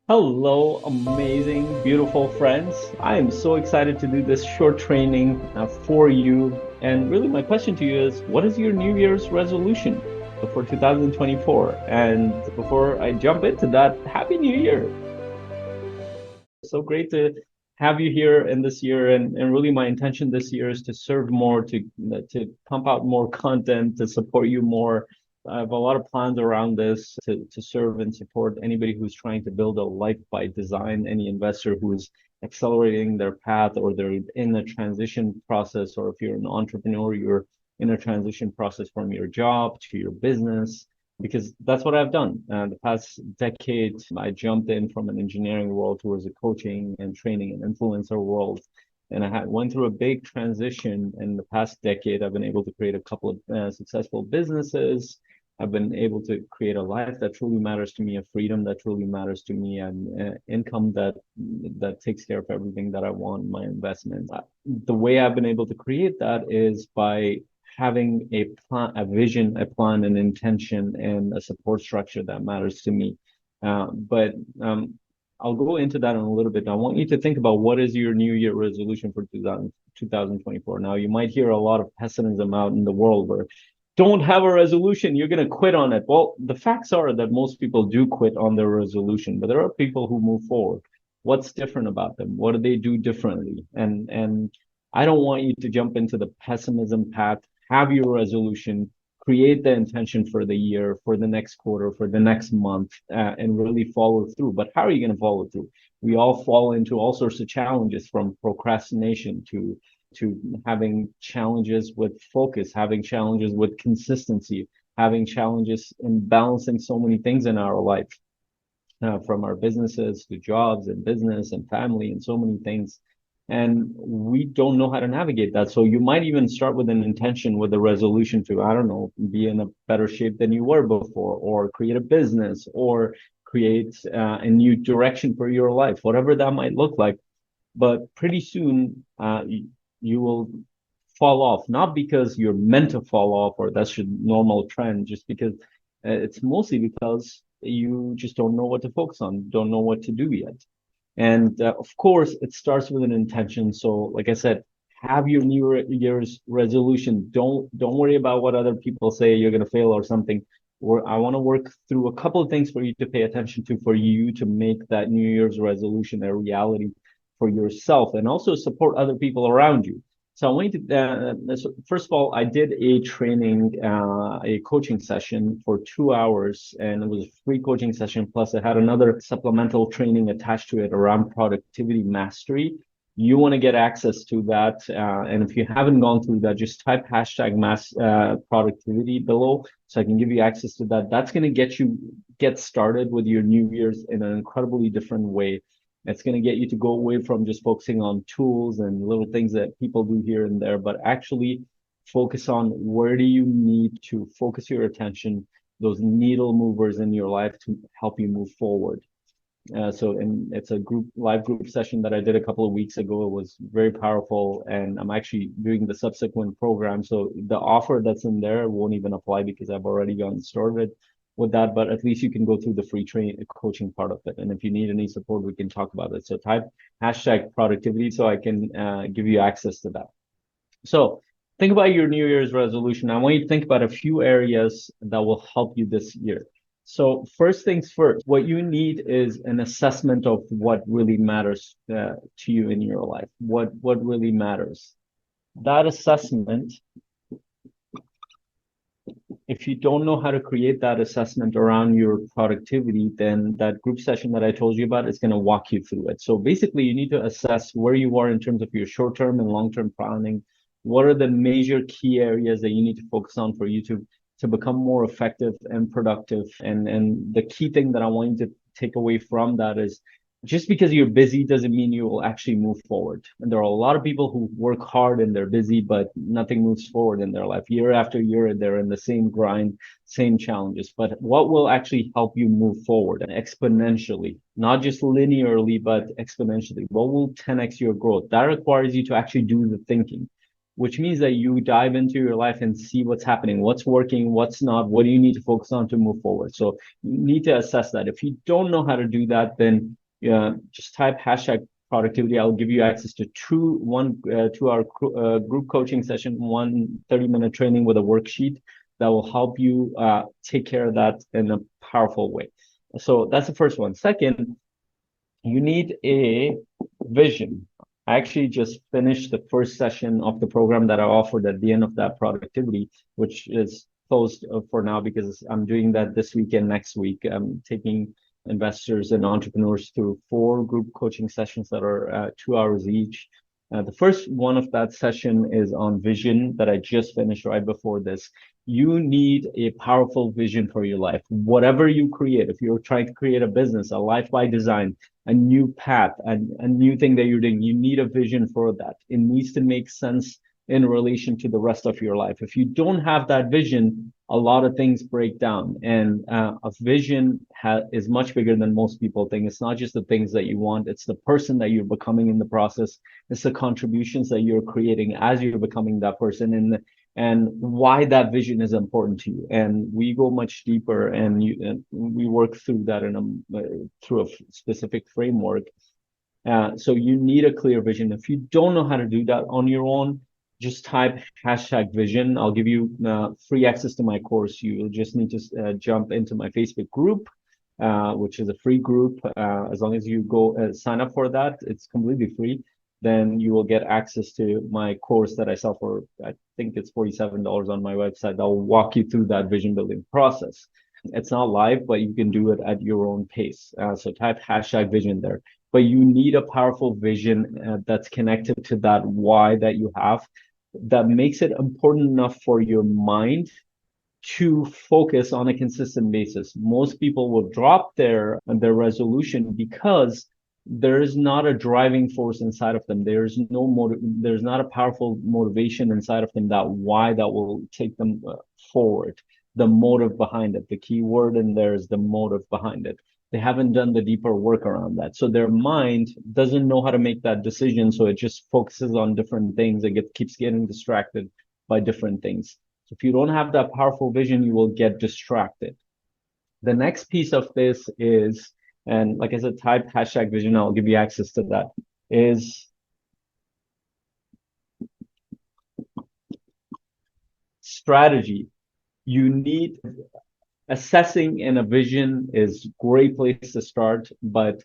Hello, amazing, beautiful friends. I am so excited to do this short training for you. And really, my question to you is, what is your New Year's resolution for 2024? And before I jump into that, Happy New Year. So great to have you here in this year. And really, my intention this year is to serve more, to pump out more content, to support you more. I have a lot of plans around this to serve and support anybody who's trying to build a life by design, any investor who's accelerating their path or they're in a transition process, or if you're an entrepreneur, you're in a transition process from your job to your business, because that's what I've done. The past decade, I jumped in from an engineering world towards a coaching and training and influencer world. And went through a big transition in the past decade. I've been able to create a couple of successful businesses. I've been able to create a life that truly matters to me, a freedom that truly matters to me, and income that takes care of everything that I want, my investments. The way I've been able to create that is by having a plan, a vision, a plan, an intention, and a support structure that matters to me. But I'll go into that in a little bit. I want you to think about what is your New Year resolution for 2024. Now, you might hear a lot of pessimism out in the world where don't have a resolution, you're going to quit on it. Well, the facts are that most people do quit on their resolution, but there are people who move forward. What's different about them? What do they do differently? And I don't want you to jump into the pessimism path. Have your resolution, create the intention for the year, for the next quarter, for the next month, and really follow through. But how are you going to follow through? We all fall into all sorts of challenges, from procrastination to having challenges with focus, having challenges with consistency, having challenges in balancing so many things in our life, from our businesses to jobs and business and family and so many things. And we don't know how to navigate that. So you might even start with an intention, with a resolution to, I don't know, be in a better shape than you were before, or create a business, or create a new direction for your life, whatever that might look like. But pretty soon, you will fall off, not because you're meant to fall off or that's your normal trend, just because it's mostly because you just don't know what to focus on, don't know what to do yet. And of course, it starts with an intention. So, like I said, have your New Year's resolution. Don't worry about what other people say you're going to fail or something. Or I want to work through a couple of things for you to pay attention to, for you to make that New Year's resolution a reality for yourself, and also support other people around you. So I want to, first of all, I did a training, a coaching session for 2 hours, and it was a free coaching session. Plus, I had another supplemental training attached to it around productivity mastery. You want to get access to that. And if you haven't gone through that, just type hashtag mass productivity below so I can give you access to that. That's going to get started with your New Year's in an incredibly different way. It's going to get you to go away from just focusing on tools and little things that people do here and there, but actually focus on where do you need to focus your attention, those needle movers in your life to help you move forward. And it's a live group session that I did a couple of weeks ago. It was very powerful, and I'm actually doing the subsequent program. So the offer that's in there won't even apply because I've already gotten started with that, but at least you can go through the free training coaching part of it. And if you need any support, we can talk about it. So type hashtag productivity so I can give you access to that. So think about your New Year's resolution. I want you to think about a few areas that will help you this year. So first things first, what you need is an assessment of what really matters to you in your life. What really matters. That assessment, if you don't know how to create that assessment around your productivity, then that group session that I told you about is going to walk you through it. So basically, you need to assess where you are in terms of your short-term and long-term planning. What are the major key areas that you need to focus on for you to become more effective and productive? And the key thing that I want you to take away from that is, just because you're busy doesn't mean you will actually move forward. And there are a lot of people who work hard and they're busy, but nothing moves forward in their life. Year after year, they're in the same grind, same challenges. But what will actually help you move forward exponentially, not just linearly, but exponentially? What will 10x your growth? That requires you to actually do the thinking. which means that you dive into your life and see what's happening, what's working, what's not, what do you need to focus on to move forward. So you need to assess that. If you don't know how to do that, then just type hashtag productivity. I'll give you access to 2 hour group coaching session, 30-minute training with a worksheet that will help you take care of that in a powerful way. So that's the first one. Second, you need a vision. I actually just finished the first session of the program that I offered at the end of that productivity, which is closed for now because I'm doing that this week and next week. I'm taking investors and entrepreneurs through 4 group coaching sessions that are 2 hours each. The first one of that session is on vision that I just finished right before this. You need a powerful vision for your life. Whatever you create, if you're trying to create a business, a life by design, a new path, a new thing that you're doing, you need a vision for that. It needs to make sense in relation to the rest of your life. If you don't have that vision, a lot of things break down. And a vision is much bigger than most people think. It's not just the things that you want, it's the person that you're becoming in the process. It's the contributions that you're creating as you're becoming that person, and why that vision is important to you. And we go much deeper, and we work through that through a specific framework. So you need a clear vision. If you don't know how to do that on your own, just type hashtag vision. I'll give you free access to my course. You'll just need to jump into my Facebook group, which is a free group. As long as you go sign up for that, it's completely free. Then you will get access to my course that I sell for, I think it's $47 on my website. That will walk you through that vision building process. It's not live, but you can do it at your own pace. So type hashtag vision there. But you need a powerful vision that's connected to that why that you have, that makes it important enough for your mind to focus on a consistent basis. Most people will drop their resolution because there is not a driving force inside of them. There's not a powerful motivation inside of them, that why that will take them forward. The motive behind it. The key word in there is the motive behind it. They haven't done the deeper work around that. So their mind doesn't know how to make that decision. So it just focuses on different things. It keeps getting distracted by different things. So if you don't have that powerful vision, you will get distracted. The next piece of this is, and like I said, type hashtag vision, I'll give you access to that, is strategy. You need assessing in a vision is a great place to start, but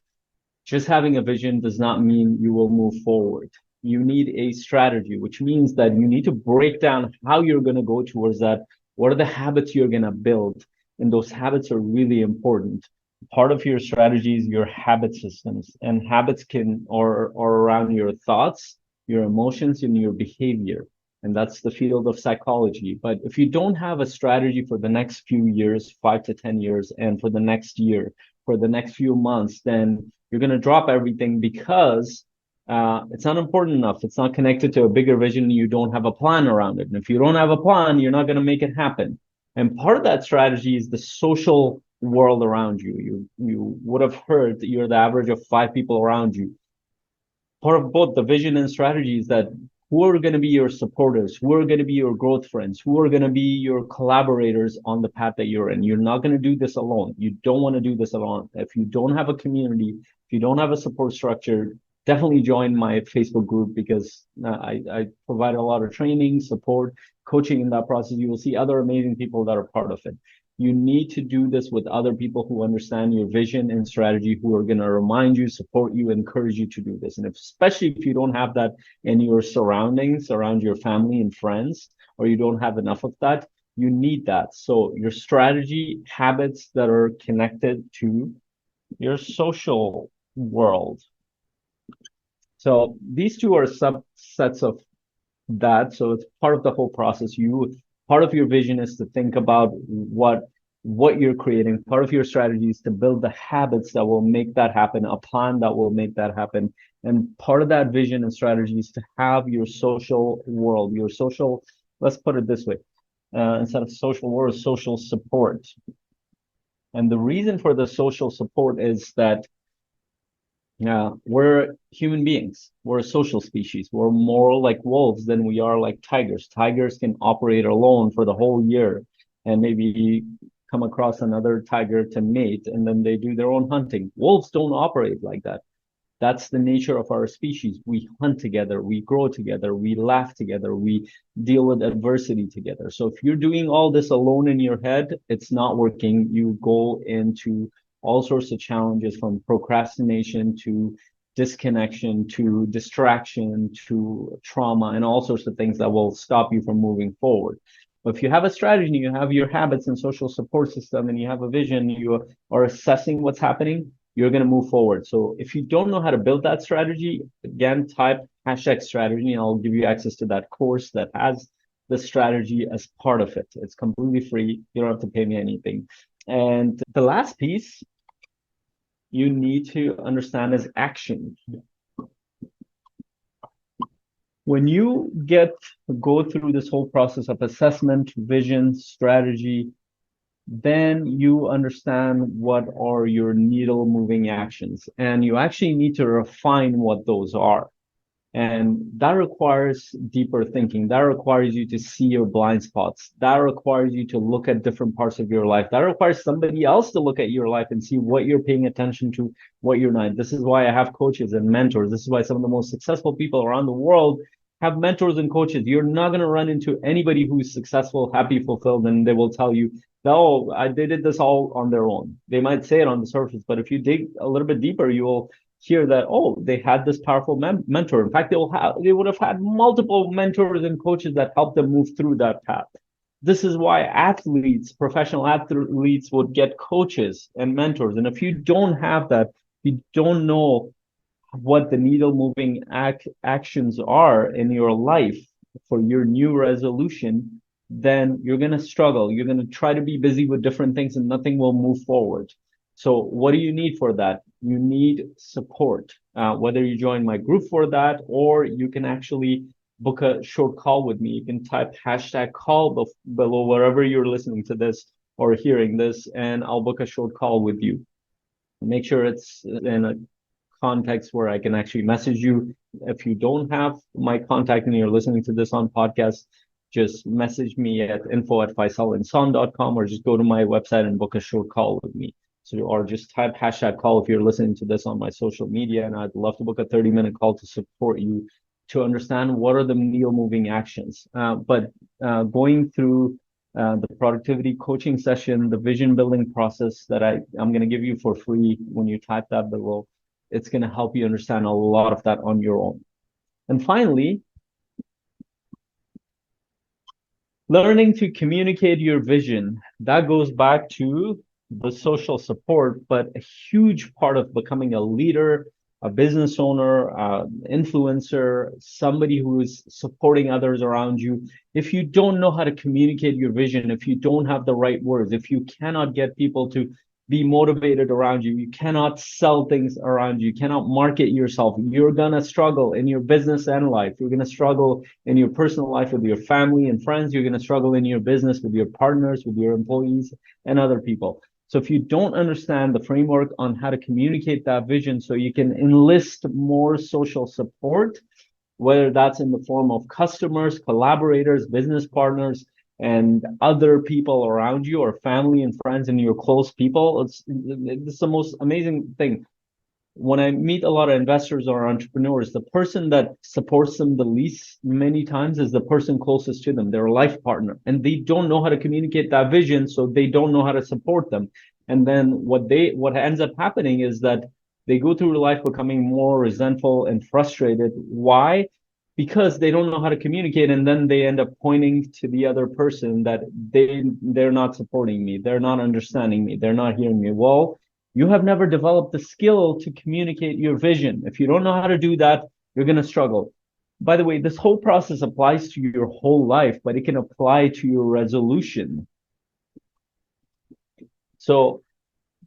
just having a vision does not mean you will move forward. You need a strategy, which means that you need to break down how you're going to go towards that. What are the habits you're going to build? And those habits are really important. Part of your strategy is your habit systems, and habits are around your thoughts, your emotions, and your behavior. And that's the field of psychology. But if you don't have a strategy for the next few years, 5 to 10 years, and for the next year, for the next few months, then you're going to drop everything because it's not important enough. It's not connected to a bigger vision. You don't have a plan around it. And if you don't have a plan, you're not going to make it happen. And part of that strategy is the social world around you. You would have heard that you're the average of 5 people around you. Part of both the vision and strategy is that who are going to be your supporters, who are going to be your growth friends, who are going to be your collaborators on the path that you're in. You're not going to do this alone. You don't want to do this alone. If you don't have a community, if you don't have a support structure, definitely join my Facebook group, because I provide a lot of training, support, coaching in that process. You will see other amazing people that are part of it. You need to do this with other people who understand your vision and strategy, who are going to remind you, support you, encourage you to do this. And especially if you don't have that in your surroundings, around your family and friends, or you don't have enough of that, you need that. So your strategy, habits that are connected to your social world. So these two are subsets of that. So it's part of the whole process. Part of your vision is to think about what you're creating. Part of your strategy is to build the habits that will make that happen, a plan that will make that happen. And part of that vision and strategy is to have your social world, your social, let's put it this way, instead of social world, social support. And the reason for the social support is that Yeah, we're human beings. We're a social species. We're more like wolves than we are like tigers. Tigers can operate alone for the whole year and maybe come across another tiger to mate, and then they do their own hunting. Wolves don't operate like that. That's the nature of our species. We hunt together, we grow together, we laugh together, we deal with adversity together. So if you're doing all this alone in your head, it's not working. You go into all sorts of challenges, from procrastination to disconnection to distraction to trauma and all sorts of things that will stop you from moving forward. But if you have a strategy, you have your habits and social support system, and you have a vision, you are assessing what's happening, you're going to move forward. So if you don't know how to build that strategy, again, type hashtag strategy, and I'll give you access to that course that has the strategy as part of it. It's completely free. You don't have to pay me anything. And the last piece you need to understand is action. When you go through this whole process of assessment, vision, strategy, then you understand what are your needle moving actions, and you actually need to refine what those are. And that requires deeper thinking. That requires you to see your blind spots. That requires you to look at different parts of your life. That requires somebody else to look at your life and see what you're paying attention to, what you're not. This is why I have coaches and mentors. This is why some of the most successful people around the world have mentors and coaches. You're not going to run into anybody who's successful, happy, fulfilled, and they will tell you, no, they did this all on their own. They might say it on the surface, but if you dig a little bit deeper, you will hear that, oh, they had this powerful mentor. In fact, they would have had multiple mentors and coaches that helped them move through that path. This is why athletes, professional athletes, would get coaches and mentors. And if you don't have that, you don't know what the needle moving actions are in your life for your new resolution, then you're going to struggle. You're going to try to be busy with different things and nothing will move forward. So what do you need for that? You need support, whether you join my group for that, or you can actually book a short call with me. You can type hashtag call below wherever you're listening to this or hearing this, and I'll book a short call with you. Make sure it's in a context where I can actually message you. If you don't have my contact and you're listening to this on podcast, just message me at info@faisalensaun.com, or just go to my website and book a short call with me. So, or just type hashtag call if you're listening to this on my social media, and I'd love to book a 30-minute call to support you to understand what are the needle moving actions. Going through the productivity coaching session, the vision building process that I'm going to give you for free when you type that below, it's going to help you understand a lot of that on your own. And finally, learning to communicate your vision. That goes back to the social support, but a huge part of becoming a leader, a business owner, influencer, somebody who is supporting others around you. If you don't know how to communicate your vision, if you don't have the right words, if you cannot get people to be motivated around you, you cannot sell things around you, you cannot market yourself, you're going to struggle in your business and life. You're going to struggle in your personal life with your family and friends. You're going to struggle in your business with your partners, with your employees, and other people. So if you don't understand the framework on how to communicate that vision so you can enlist more social support, whether that's in the form of customers, collaborators, business partners, and other people around you, or family and friends and your close people, it's the most amazing thing. When I meet a lot of investors or entrepreneurs, the person that supports them the least many times is the person closest to them, their life partner. And they don't know how to communicate that vision, so they don't know how to support them. And then what ends up happening is that they go through life becoming more resentful and frustrated. Why? Because they don't know how to communicate, and then they end up pointing to the other person that they're not supporting me, they're not understanding me, they're not hearing me. Well, you have never developed the skill to communicate your vision. If you don't know how to do that, you're going to struggle. By the way, this whole process applies to your whole life, but it can apply to your resolution. So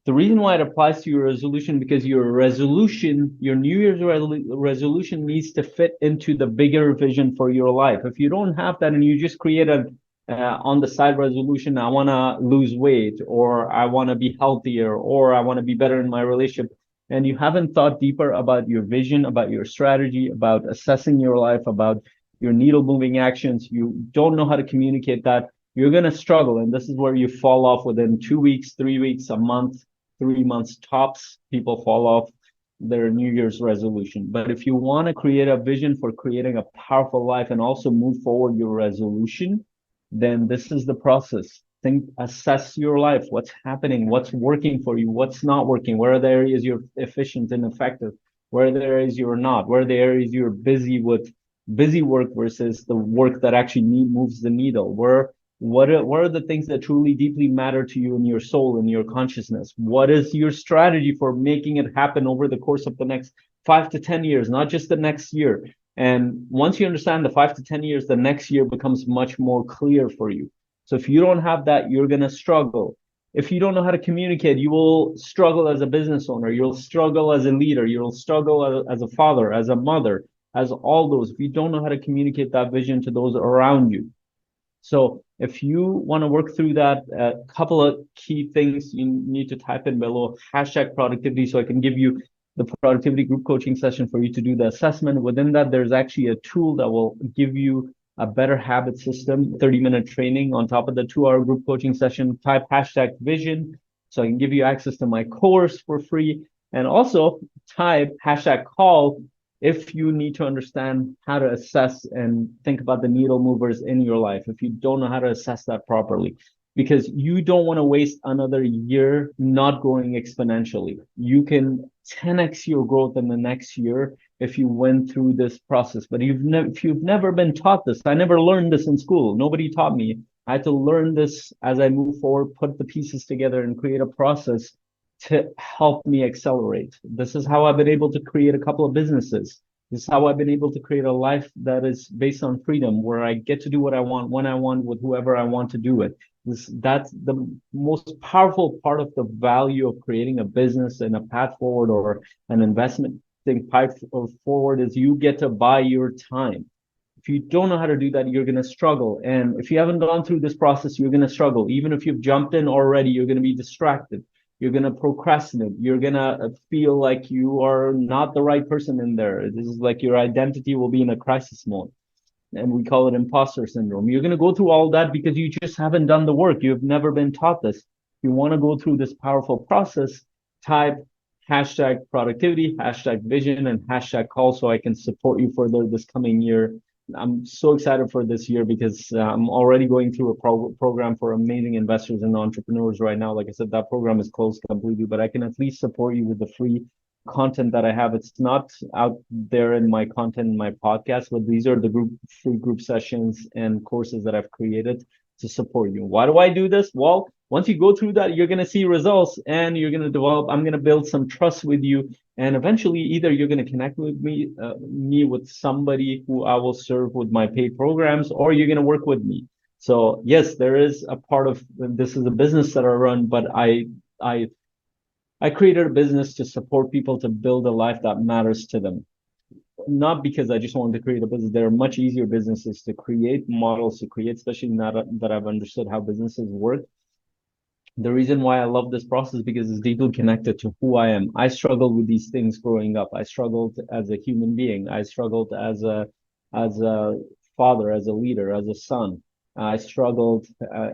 the reason why it applies to your resolution, because your resolution, your New Year's resolution needs to fit into the bigger vision for your life. If you don't have that and you just create a on the side resolution, I want to lose weight, or I want to be healthier, or I want to be better in my relationship, and you haven't thought deeper about your vision, about your strategy, about assessing your life, about your needle moving actions, you don't know how to communicate that, you're going to struggle. And this is where you fall off within 2 weeks, 3 weeks, a month, 3 months tops. People fall off their New Year's resolution. But if you want to create a vision for creating a powerful life and also move forward your resolution, then this is the process. Think, assess your life, what's happening, what's working for you, what's not working, where are the areas you're efficient and effective, where are the areas you're not, where are the areas you're busy with busy work versus the work that actually moves the needle, where what are the things that truly deeply matter to you in your soul and your consciousness? What is your strategy for making it happen over the course of the next 5 to 10 years, not just the next year? And once you understand the 5 to 10 years, the next year becomes much more clear for you. So if you don't have that, you're going to struggle. If you don't know how to communicate, you will struggle as a business owner. You'll struggle as a leader. You'll struggle as a father, as a mother, as all those. If you don't know how to communicate that vision to those around you. So if you want to work through that, a couple of key things you need to type in below, hashtag productivity, so I can give you the productivity group coaching session for you to do the assessment. Within that, there's actually a tool that will give you a better habit system, 30-minute training on top of the 2-hour group coaching session. Type hashtag vision, so I can give you access to my course for free. And also type hashtag call if you need to understand how to assess and think about the needle movers in your life, if you don't know how to assess that properly, because you don't want to waste another year not growing exponentially. You can 10x your growth in the next year if you went through this process. But if you've never been taught this, I never learned this in school. Nobody taught me. I had to learn this as I move forward, put the pieces together and create a process to help me accelerate. This is how I've been able to create a couple of businesses. This is how I've been able to create a life that is based on freedom, where I get to do what I want, when I want, with whoever I want to do it. That's the most powerful part of the value of creating a business and a path forward or an investment thing path forward is you get to buy your time. If you don't know how to do that, you're going to struggle. And if you haven't gone through this process, you're going to struggle. Even if you've jumped in already, you're going to be distracted. You're going to procrastinate. You're going to feel like you are not the right person in there. This is like your identity will be in a crisis mode. And we call it imposter syndrome. You're going to go through all that because you just haven't done the work. You've never been taught this. If you want to go through this powerful process, type hashtag productivity, hashtag vision, and hashtag call so I can support you further this coming year. I'm so excited for this year because I'm already going through a program for amazing investors and entrepreneurs right now. Like I said, that program is closed completely, but I can at least support you with the free content that I have. It's not out there in my content in my podcast, but these are the free group sessions and courses that I've created to support you. Why do I do this? Well, once you go through that, you're going to see results and you're going to develop, I'm going to build some trust with you. And eventually either you're going to connect with me with somebody who I will serve with my paid programs, or you're going to work with me. So yes, there is a part of this is a business that I run, but I created a business to support people to build a life that matters to them. Not because I just wanted to create a business. There are much easier businesses to create, models to create, especially now that I've understood how businesses work. The reason why I love this process is because it's deeply connected to who I am. I struggled with these things growing up. I struggled as a human being. I struggled as a father, as a leader, as a son. I struggled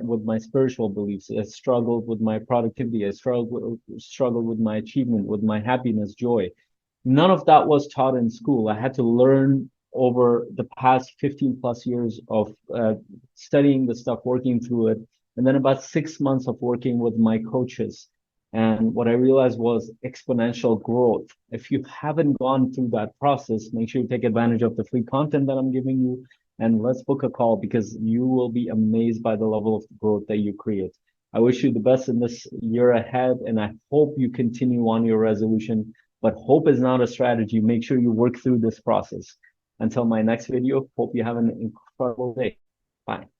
with my spiritual beliefs. I struggled with my productivity. I struggled with my achievement, with my happiness, joy. None of that was taught in school. I had to learn over the past 15 plus years of studying the stuff, working through it, and then about 6 months of working with my coaches. And what I realized was exponential growth. If you haven't gone through that process, make sure you take advantage of the free content that I'm giving you. And let's book a call because you will be amazed by the level of growth that you create. I wish you the best in this year ahead, and I hope you continue on your resolution. But hope is not a strategy. Make sure you work through this process. Until my next video, hope you have an incredible day. Bye.